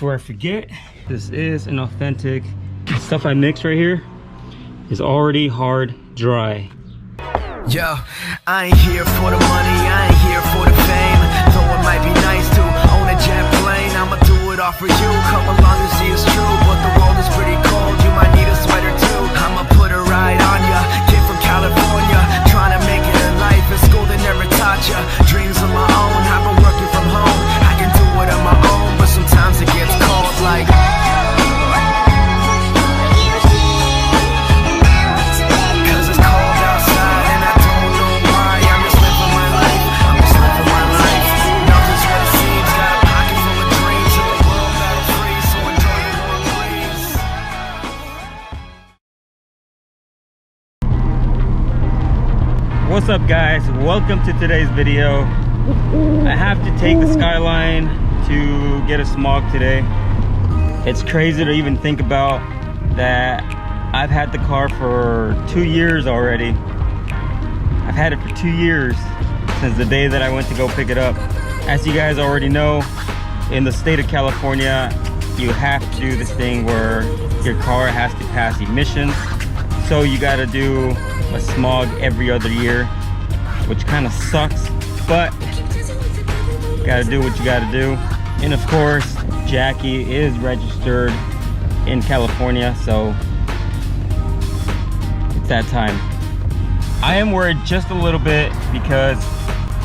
before I forget, this is an authentic. Stuff I mixed right here is already hard dry. Yo, I ain't here for the money, I ain't here for the fame. Though it might be nice to own a jet plane, I'ma do it all for you. Come along and see it's true, but the world is pretty cold. You might need a sweater too. I'ma put a ride on ya. Kid from California, trying to make it in life. In school they never taught ya. Dreams of my own, I've been working from home. I can do it on my own, but sometimes it gets cold like. What's up guys, welcome to today's video. I have to take the Skyline to get a smog today. It's crazy to even think about that. I've had the car for 2 years already. I've had it for 2 years since the day that I went to go pick it up. As you guys already know, in the state of California, you have to do this thing where your car has to pass emissions. So you gotta do a smog every other year, which kind of sucks, but you gotta do what you gotta do. And of course, Jackie is registered in California, so it's that time. I am worried just a little bit because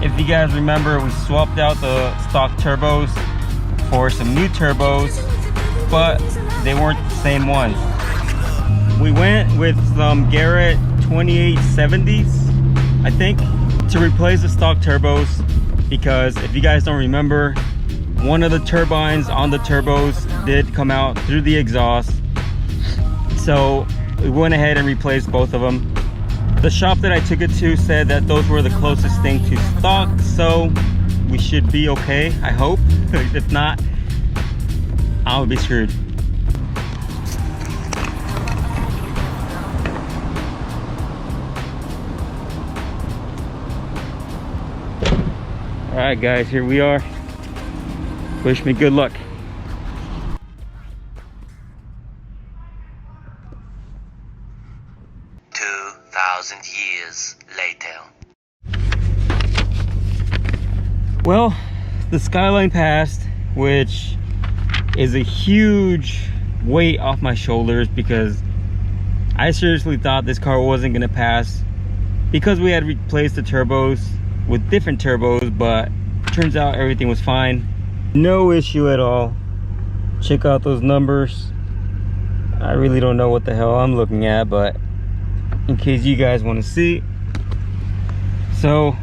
if you guys remember, we swapped out the stock turbos for some new turbos, but they weren't the same ones. We went with some Garrett 2870s, I think, to replace the stock turbos, because if you guys don't remember, one of the turbines on the turbos did come out through the exhaust. So we went ahead and replaced both of them. The shop that I took it to said that those were the closest thing to stock, so we should be okay, I hope. If not, I would be screwed. All right guys, here we are. Wish me good luck. Years later. Well, the Skyline passed, which is a huge weight off my shoulders because I seriously thought this car wasn't gonna pass because we had replaced the turbos with different turbos, but turns out everything was fine. No issue at all. Check out those numbers. I really don't know what the hell I'm looking at, but in case you guys want to see. So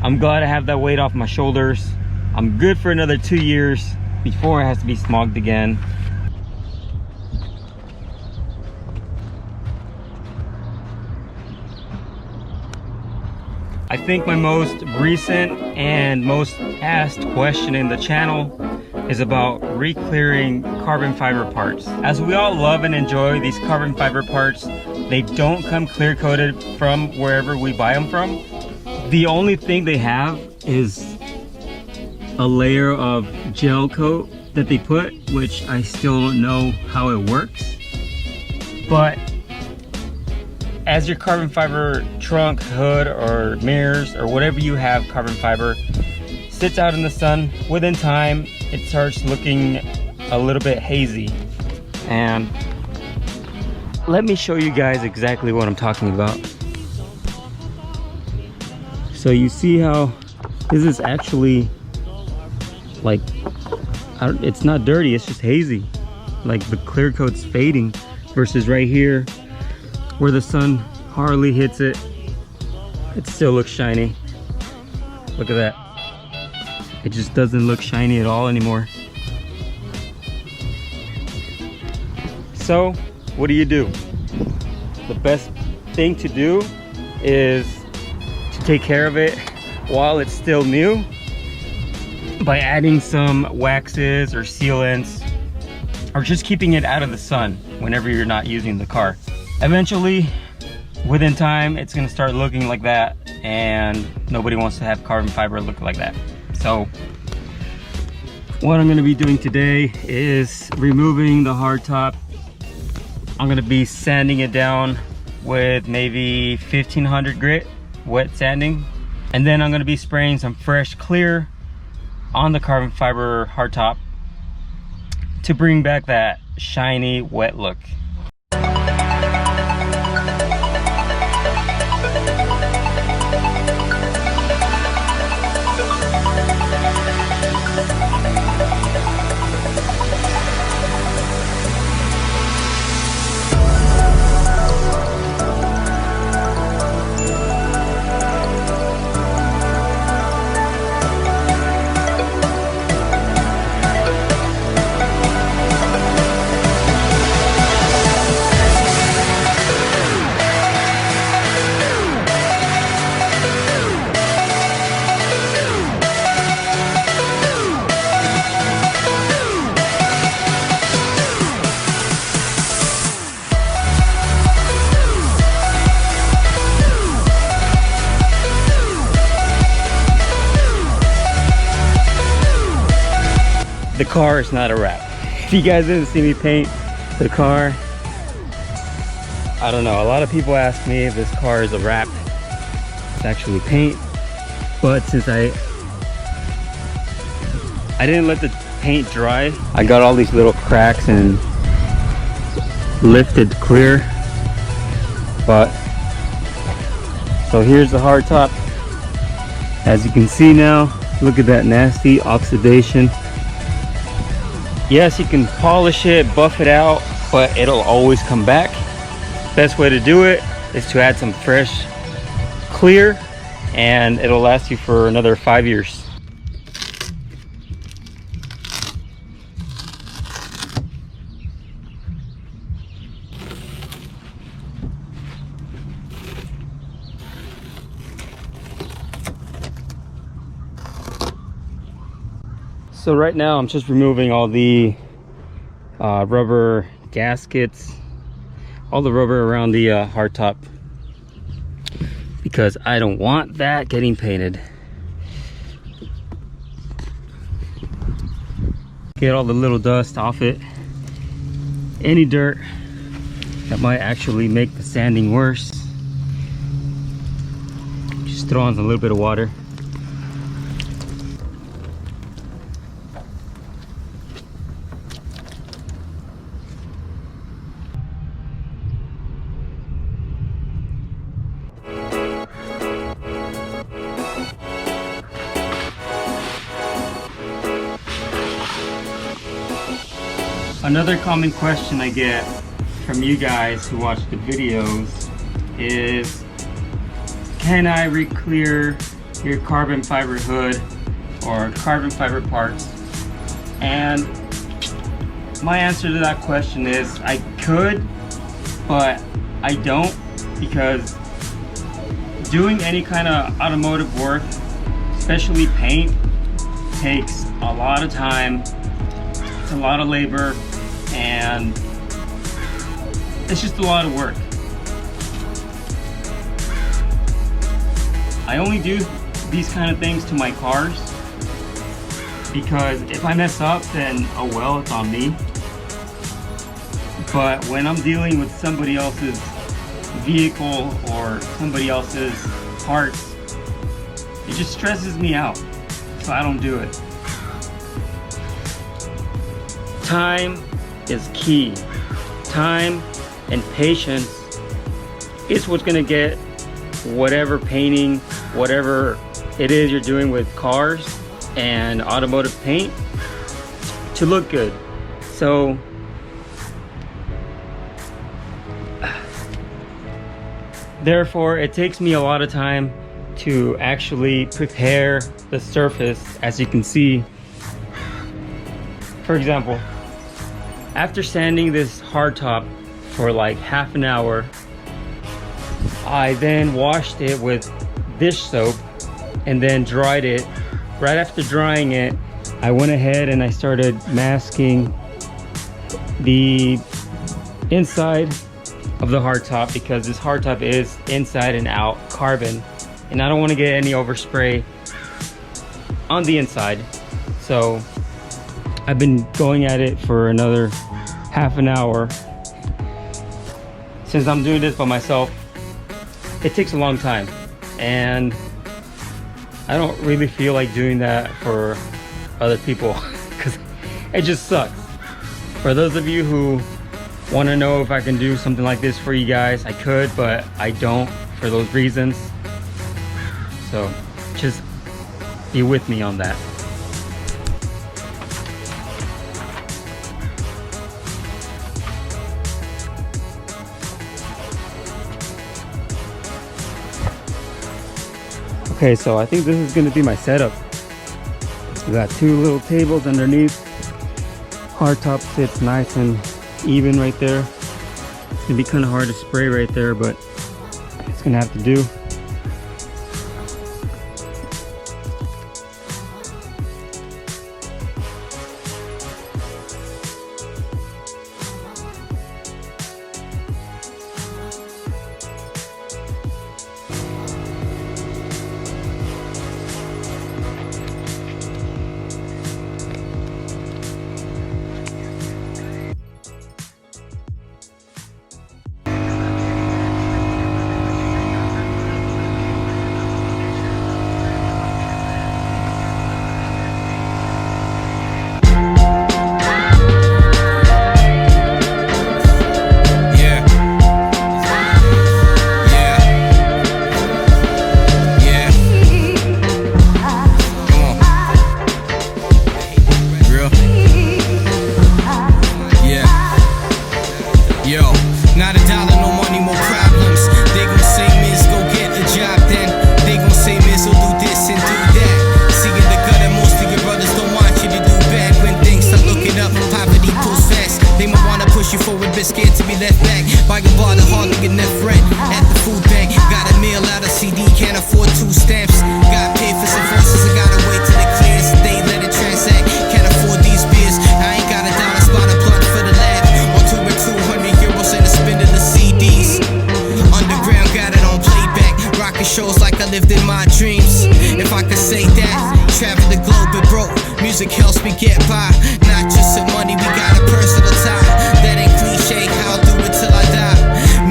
I'm glad I have that weight off my shoulders. I'm good for another 2 years before it has to be smogged again. I think my most recent and most asked question in the channel is about re-clearing carbon fiber parts. As we all love and enjoy these carbon fiber parts, they don't come clear coated from wherever we buy them from. The only thing they have is a layer of gel coat that they put, which I still don't know how it works. But as your carbon fiber trunk, hood, or mirrors, or whatever you have carbon fiber sits out in the sun, within time it starts looking a little bit hazy. And let me show you guys exactly what I'm talking about. So you see how this is actually like, it's not dirty, it's just hazy. Like the clear coat's fading versus right here where the sun hardly hits it, it still looks shiny. Look at that. It just doesn't look shiny at all anymore. So what do? The best thing to do is to take care of it while it's still new by adding some waxes or sealants, or just keeping it out of the sun whenever you're not using the car. Eventually, within time, it's gonna start looking like that, and nobody wants to have carbon fiber look like that. So What I'm going to be doing today is removing the hardtop. I'm going to be sanding it down with maybe 1500 grit, wet sanding. And then I'm going to be spraying some fresh clear on the carbon fiber hardtop to bring back that shiny, wet look. The car is not a wrap. If you guys didn't see me paint the car, I don't know, a lot of people ask me if this car is a wrap. It's actually paint, but since I didn't let the paint dry, I got all these little cracks and lifted clear. But so here's the hardtop. As you can see now, look at that nasty oxidation. Yes, you can polish it, buff it out, but it'll always come back. Best way to do it is to add some fresh clear, and it'll last you for another 5 years. So right now I'm just removing all the rubber gaskets, all the rubber around the hardtop, because I don't want that getting painted. Get all the little dust off it, any dirt that might actually make the sanding worse. Just throw on a little bit of water. Another common question I get from you guys who watch the videos is, can I re-clear your carbon fiber hood or carbon fiber parts? And my answer to that question is I could, but I don't, because doing any kind of automotive work, especially paint, takes a lot of time. It's a lot of labor, and it's just a lot of work. I only do these kind of things to my cars because if I mess up, then oh well, it's on me. But when I'm dealing with somebody else's vehicle or somebody else's parts, it just stresses me out, so I don't do it. Time is key. Time and patience is what's gonna get whatever painting, whatever it is you're doing with cars and automotive paint to look good. So therefore it takes me a lot of time to actually prepare the surface. As you can see, for example, after sanding this hardtop for like half an hour, I then washed it with dish soap and then dried it. Right after drying it, I went ahead and I started masking the inside of the hardtop, because this hardtop is inside and out carbon, and I don't want to get any overspray on the inside. So I've been going at it for another half an hour. Since I'm doing this by myself, it takes a long time, and I don't really feel like doing that for other people because it just sucks. For those of you who want to know if I can do something like this for you guys, I could, but I don't for those reasons. So just be with me on that. Okay, so I think this is going to be my setup. We got two little tables underneath. Hardtop sits nice and even right there. It's going to be kind of hard to spray right there, but it's going to have to do. Music helps me get by, not just some money, we got a personal tie. That ain't cliche, I'll do it till I die.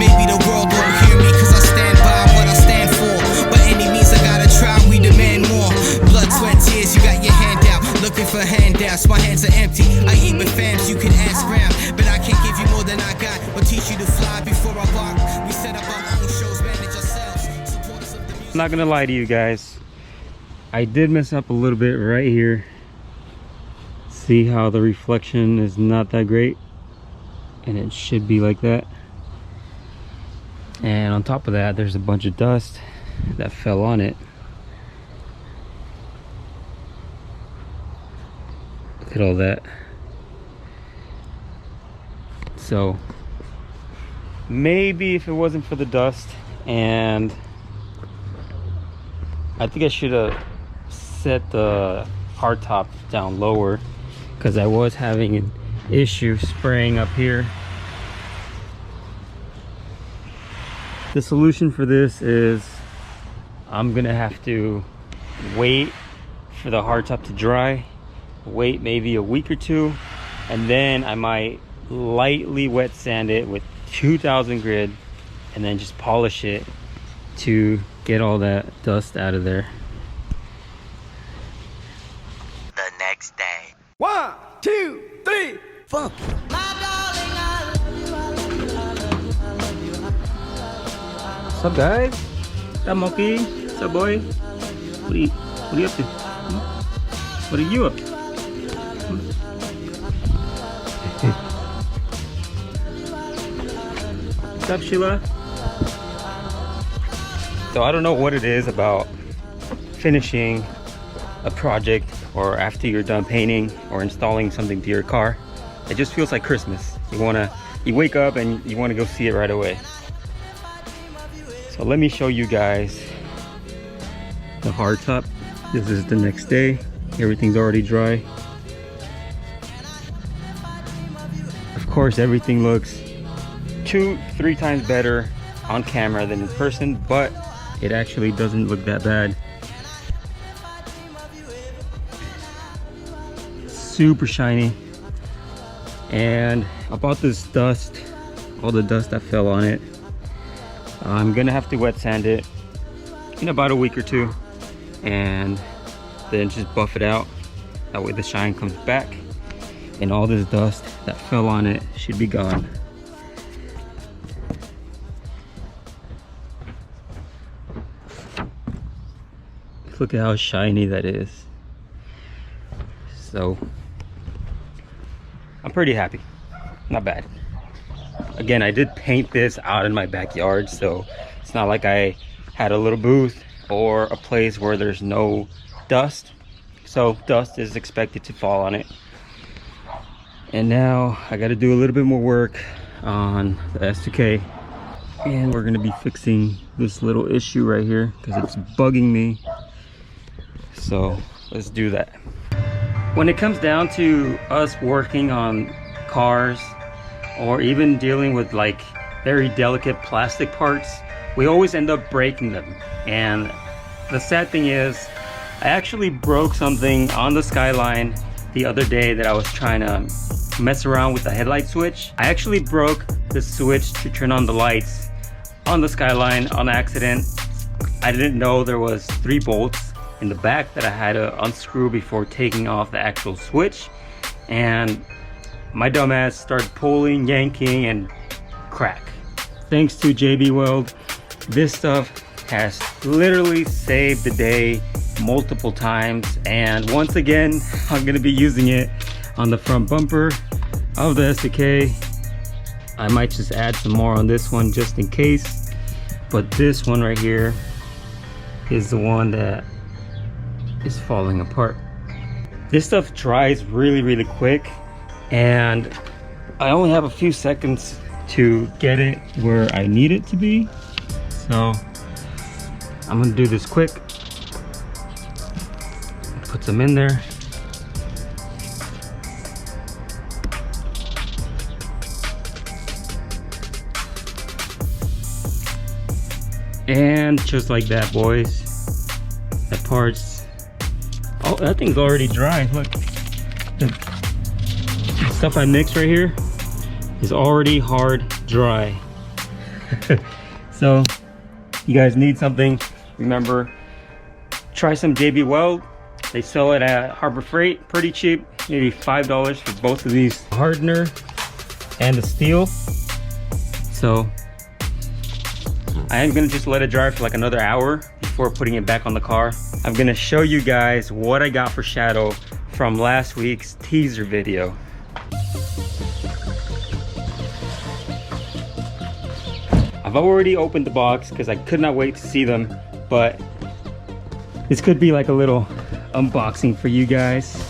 Maybe the world won't hear me cause I stand by what I stand for. By any means I gotta try, we demand more. Blood, sweat, tears, you got your hand out. Looking for handouts, my hands are empty. I eat with fams, you can ask round. But I can't give you more than I got. We'll teach you to fly before I walk. We set up our own shows, manage ourselves. Support us of the music. I'm not gonna lie to you guys, I did mess up a little bit right here. See how the reflection is not that great, and it should be like that. And on top of that, there's a bunch of dust that fell on it. Look at all that. So maybe if it wasn't for the dust, and I think I should have set the hardtop down lower, because I was having an issue spraying up here. The solution for this is I'm gonna have to wait for the hardtop to dry, wait maybe a week or two, and then I might lightly wet sand it with 2000 grit and then just polish it to get all that dust out of there. The next day. 1, 2, 3, 4. What's up, guys? What's up, Monkey? What's up, boy? What are you up to? What are you up to? What's up, Sheila? So I don't know what it is about finishing a project, or after you're done painting or installing something to your car, it just feels like Christmas. You wake up and you want to go see it right away. So let me show you guys the hardtop. This is the next day. Everything's already dry. Of course, everything looks 2-3 times better on camera than in person, but it actually doesn't look that bad. super shiny. And about this dust, all the dust that fell on it, I'm gonna have to wet sand it in about a week or two, and then just buff it out. That way the shine comes back and all this dust that fell on it should be gone. Look at how shiny that is. So I'm pretty happy, not bad. Again, I did paint this out in my backyard, so it's not like I had a little booth or a place where there's no dust. So dust is expected to fall on it. And now I got to do a little bit more work on the S2K, and we're going to be fixing this little issue right here because it's bugging me. So let's do that. When it comes down to us working on cars or even dealing with like very delicate plastic parts, we always end up breaking them. And the sad thing is, I actually broke something on the Skyline the other day that I was trying to mess around with the headlight switch. I actually broke the switch to turn on the lights on the Skyline on accident. I didn't know there was 3 bolts in the back that I had to unscrew before taking off the actual switch, and my dumbass started pulling, yanking, and crack. Thanks to JB Weld, this stuff has literally saved the day multiple times, and once again I'm gonna be using it on the front bumper of the S2K. I might just add some more on this one just in case, but this one right here is the one that is falling apart. This stuff dries really quick, and I only have a few seconds to get it where I need it to be, so I'm gonna do this quick. Put some in there. And just like that, boys, that part's, oh, that thing's already dry. Look, the stuff I mixed right here is already hard dry. So you guys need something, remember, try some JB Weld. They sell it at Harbor Freight pretty cheap, maybe $5 for both of these hardener and the steel. So I am gonna just let it dry for like another hour before putting it back on the car. I'm gonna show you guys what I got for Shadow from last week's teaser video. I've already opened the box because I could not wait to see them, but this could be like a little unboxing for you guys.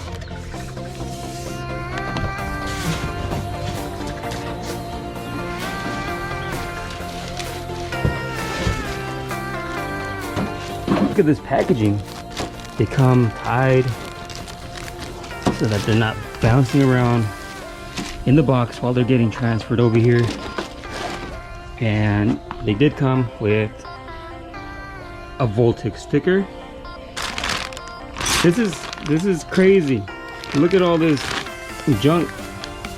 Look at this packaging. They come tied so that they're not bouncing around in the box while they're getting transferred over here. And they did come with a Voltex sticker. This is crazy. Look at all this junk.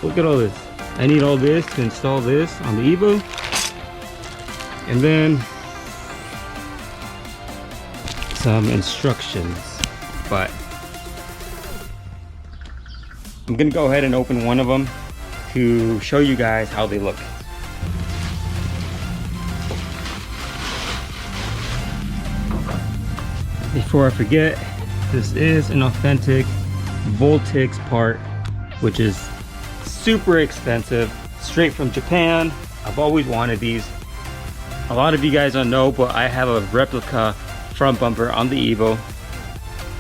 Look at all this. I need all this to install this on the Evo. And then some instructions. But I'm gonna go ahead and open one of them to show you guys how they look. Before I forget, this is an authentic Voltex part, which is super expensive, straight from Japan. I've always wanted these. A lot of you guys don't know, but I have a replica front bumper on the Evo,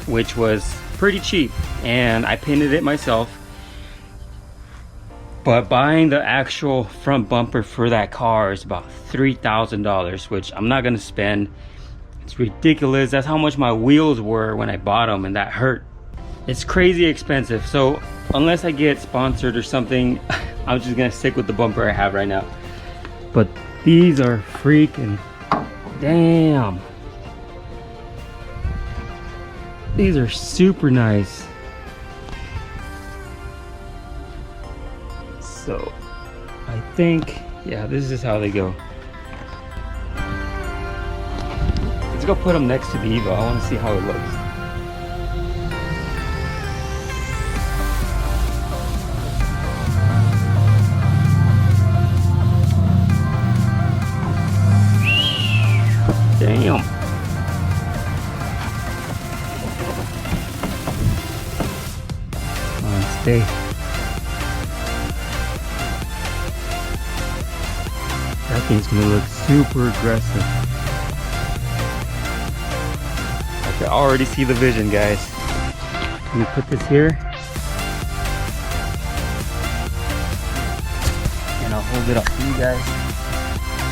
which was pretty cheap, and I painted it myself. But buying the actual front bumper for that car is about $3,000, which I'm not gonna spend. It's ridiculous. That's how much my wheels were when I bought them, and that hurt. It's crazy expensive. So unless I get sponsored or something, I'm just gonna stick with the bumper I have right now. But these are freaking damn. These are super nice. So I think, yeah, this is how they go. Let's go put them next to the Evo. I want to see how it looks. Damn. Come on, stay. That thing's gonna look super aggressive. I can already see the vision, guys. Let me put this here. And I'll hold it up for you guys.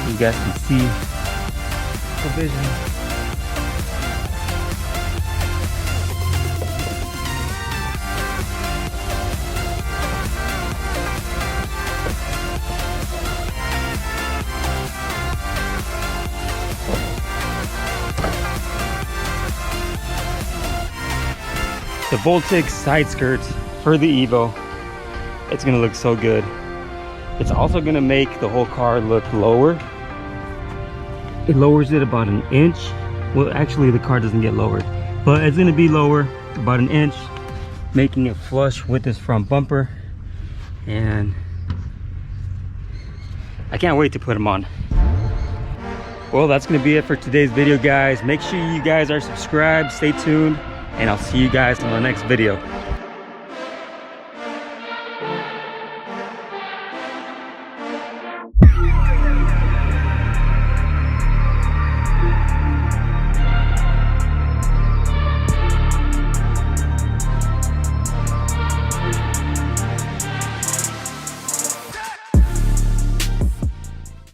So you guys can see the vision. The Voltex side skirts for the Evo, it's gonna look so good. It's also gonna make the whole car look lower. It lowers it about an inch. Well, actually the car doesn't get lowered, but it's gonna be lower about an inch, making it flush with this front bumper. And I can't wait to put them on. Well, that's gonna be it for today's video, guys. Make sure you guys are subscribed, stay tuned, and I'll see you guys in the next video.